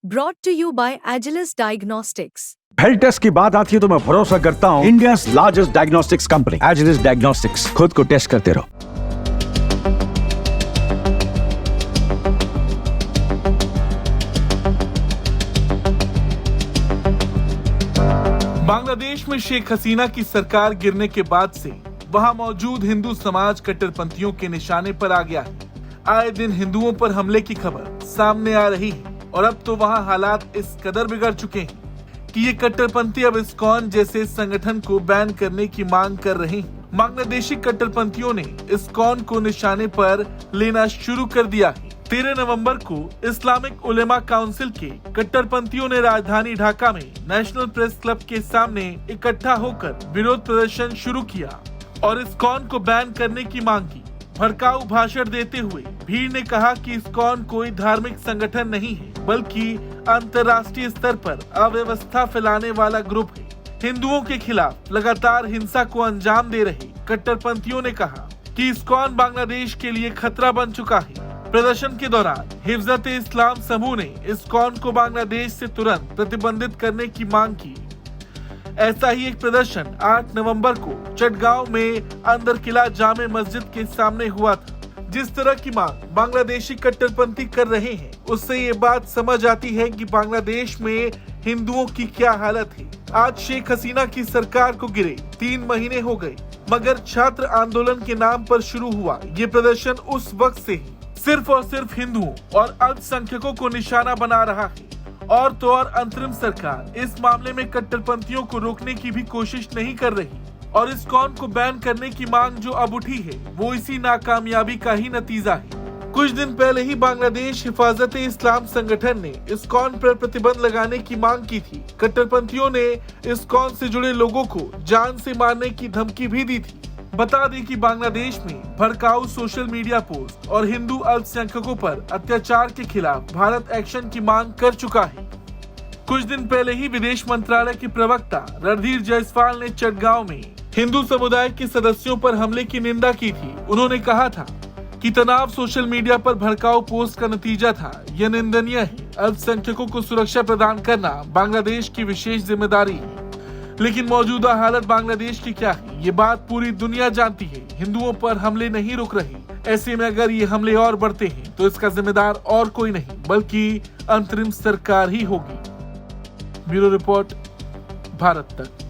Brought to you by Agilus Diagnostics. Health test की बात आती है तो मैं भरोसा करता हूँ India's largest diagnostics company Agilus diagnostics. खुद को टेस्ट करते रहो। बांग्लादेश में शेख हसीना की सरकार गिरने के बाद से वहां मौजूद हिंदू समाज कट्टरपंथियों के निशाने पर आ गया है। आए दिन हिंदुओं पर हमले की खबर सामने आ रही है और अब तो वहां हालात इस कदर बिगड़ चुके हैं कि ये कट्टरपंथी अब इस्कॉन जैसे संगठन को बैन करने की मांग कर रहे हैं। बांग्लादेशी कट्टरपंथियों ने इस्कॉन को निशाने पर लेना शुरू कर दिया है। 13 नवंबर को इस्लामिक उलेमा काउंसिल के कट्टरपंथियों ने राजधानी ढाका में नेशनल प्रेस क्लब के सामने इकट्ठा होकर विरोध प्रदर्शन शुरू किया और इस्कॉन को बैन करने की मांग की। भड़काऊ भाषण देते हुए भीड़ ने कहा कि इस्कॉन कोई धार्मिक संगठन नहीं है बल्कि अंतर्राष्ट्रीय स्तर पर अव्यवस्था फैलाने वाला ग्रुप है। हिंदुओं के खिलाफ लगातार हिंसा को अंजाम दे रहे कट्टरपंथियों ने कहा कि इस्कॉन बांग्लादेश के लिए खतरा बन चुका है। प्रदर्शन के दौरान हिफजत-ए-इस्लाम समूह ने इस्कॉन को बांग्लादेश से तुरंत प्रतिबंधित करने की मांग की। ऐसा ही एक प्रदर्शन 8 नवंबर को चटगांव में अंदर किला जामे मस्जिद के सामने हुआ था। जिस तरह की मांग बांग्लादेशी कट्टरपंथी कर रहे हैं उससे ये बात समझ आती है कि बांग्लादेश में हिंदुओं की क्या हालत है। आज शेख हसीना की सरकार को गिरे 3 महीने हो गए, मगर छात्र आंदोलन के नाम पर शुरू हुआ ये प्रदर्शन उस वक्त से ही सिर्फ और सिर्फ हिंदुओं और अल्पसंख्यकों को निशाना बना रहा है। और तो और अंतरिम सरकार इस मामले में कट्टरपंथियों को रोकने की भी कोशिश नहीं कर रही और इस्कॉन को बैन करने की मांग जो अब उठी है वो इसी नाकामयाबी का ही नतीजा है। कुछ दिन पहले ही बांग्लादेश हिफाजत-ए-इस्लाम संगठन ने इस्कॉन पर प्रतिबंध लगाने की मांग की थी। कट्टरपंथियों ने इस्कॉन से जुड़े लोगों को जान से मारने की धमकी भी दी थी। बता दें कि बांग्लादेश में भड़काऊ सोशल मीडिया पोस्ट और हिंदू अल्पसंख्यकों पर अत्याचार के खिलाफ भारत एक्शन की मांग कर चुका है। कुछ दिन पहले ही विदेश मंत्रालय के प्रवक्ता रणधीर जायसवाल ने चटगांव में हिंदू समुदाय के सदस्यों पर हमले की निंदा की थी। उन्होंने कहा था कि तनाव सोशल मीडिया पर भड़काऊ पोस्ट का नतीजा था। यह निंदनीय है। अल्पसंख्यकों को सुरक्षा प्रदान करना बांग्लादेश की विशेष जिम्मेदारी है, लेकिन मौजूदा हालत बांग्लादेश की क्या है ये बात पूरी दुनिया जानती है। हिंदुओं पर हमले नहीं रुक रहे। ऐसे में अगर ये हमले और बढ़ते हैं तो इसका जिम्मेदार और कोई नहीं बल्कि अंतरिम सरकार ही होगी। ब्यूरो रिपोर्ट, भारत तक।